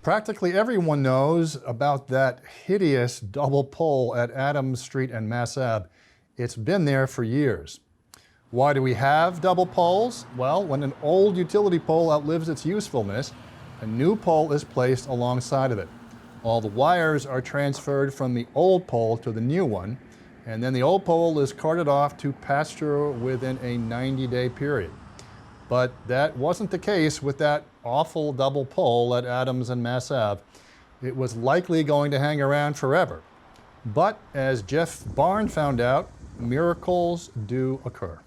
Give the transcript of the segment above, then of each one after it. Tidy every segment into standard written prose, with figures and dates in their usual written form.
Practically everyone knows about that hideous double pole at Adams Street and Mass Ave. It's been there for years. Why do we have double poles? Well, when an old utility pole outlives its usefulness, a new pole is placed alongside of it. All the wires are transferred from the old pole to the new one, and then the old pole is carted off to pasture within a 90-day period. But that wasn't the case with that awful double pole at Adams and Mass Ave. It was likely going to hang around forever. But as Jeff Barn found out, miracles do occur.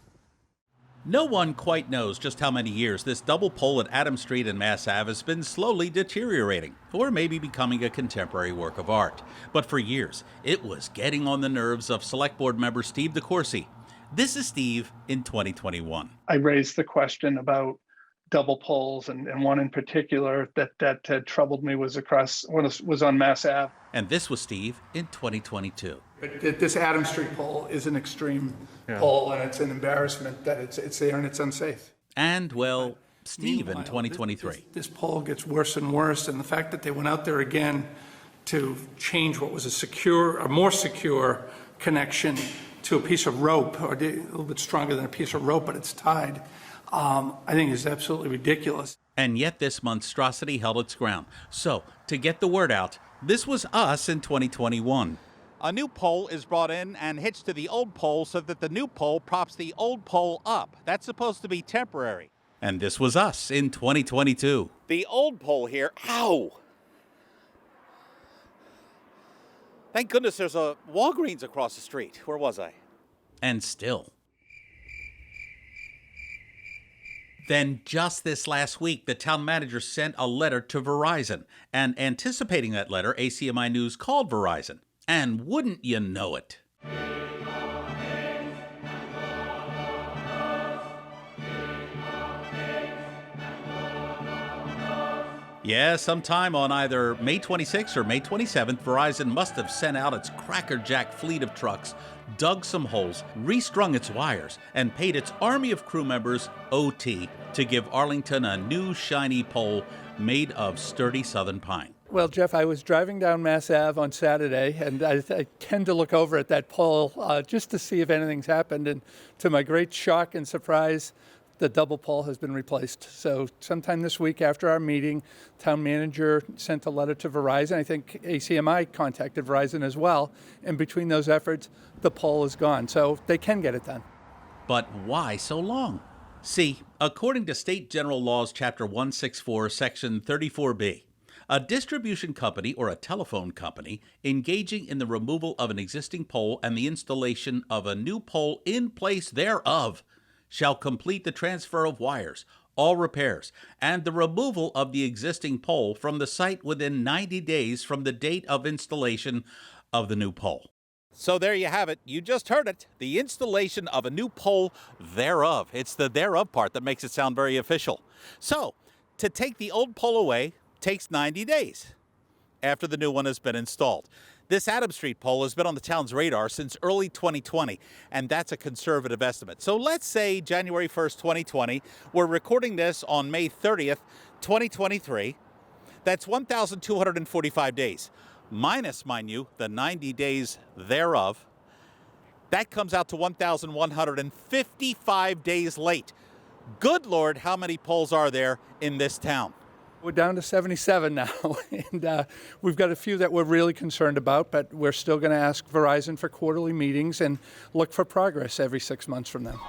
No one quite knows just how many years this double pole at Adams Street and Mass Ave has been slowly deteriorating, or maybe becoming a contemporary work of art. But for years, it was getting on the nerves of Select Board member Steve DeCourcy. This is Steve in 2021. I raised the question about double poles, and one in particular that had troubled me was on Mass Ave. And this was Steve in 2022. But this Adams Street pole is an extreme pole, and it's an embarrassment that it's there and it's unsafe. And, well, Steve in 2023. This pole gets worse and worse, and the fact that they went out there again to change what was a more secure connection to a piece of rope, or a little bit stronger than a piece of rope, but it's tied, I think is absolutely ridiculous. And yet this monstrosity held its ground. So, to get the word out, this was us in 2021. A new pole is brought in and hitched to the old pole so that the new pole props the old pole up. That's supposed to be temporary. And this was us in 2022. The old pole here, ow! Thank goodness there's a Walgreens across the street. Where was I? And still. Then just this last week, the town manager sent a letter to Verizon. And anticipating that letter, ACMi News called Verizon. And wouldn't you know it? Yeah, sometime on either May 26th or May 27th, Verizon must have sent out its crackerjack fleet of trucks, dug some holes, restrung its wires, and paid its army of crew members OT to give Arlington a new shiny pole made of sturdy southern pine. Well, Jeff, I was driving down Mass Ave on Saturday, and I tend to look over at that pole just to see if anything's happened. And to my great shock and surprise, the double pole has been replaced. So sometime this week after our meeting, town manager sent a letter to Verizon. I think ACMi contacted Verizon as well. And between those efforts, the pole is gone. So they can get it done. But why so long? See, according to State General Laws, Chapter 164, Section 34B, a distribution company or a telephone company engaging in the removal of an existing pole and the installation of a new pole in place thereof shall complete the transfer of wires, all repairs, and the removal of the existing pole from the site within 90 days from the date of installation of the new pole. So there you have it. You just heard it. The installation of a new pole thereof. It's the thereof part that makes it sound very official. So, to take the old pole away takes 90 days after the new one has been installed. This Adams Street pole has been on the town's radar since early 2020, and that's a conservative estimate. So let's say January 1st, 2020. We're recording this on May 30th, 2023. That's 1,245 days. Minus, mind you, the 90 days thereof. That comes out to 1,155 days late. Good Lord, how many poles are there in this town? We're down to 77 now, and we've got a few that we're really concerned about, but we're still going to ask Verizon for quarterly meetings and look for progress every 6 months from now.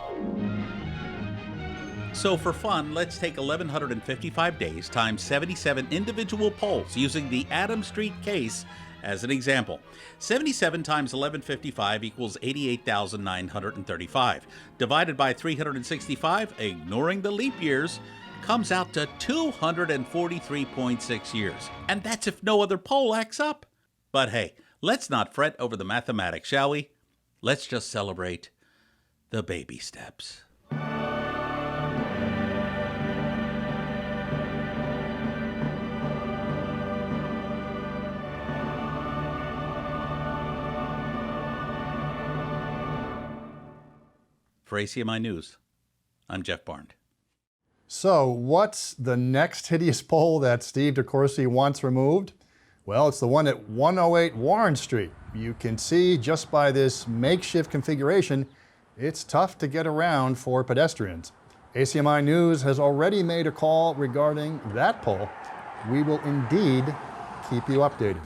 So for fun, let's take 1,155 days times 77 individual poles using the Adams Street case as an example. 77 times 1155 equals 88,935. Divided by 365, ignoring the leap years, comes out to 243.6 years. And that's if no other pole acts up. But hey, let's not fret over the mathematics, shall we? Let's just celebrate the baby steps. For ACMi News, I'm Jeff Barn. So what's the next hideous pole that Steve DeCourcy wants removed? Well, it's the one at 108 Warren Street. You can see just by this makeshift configuration, it's tough to get around for pedestrians. ACMi News has already made a call regarding that pole. We will indeed keep you updated.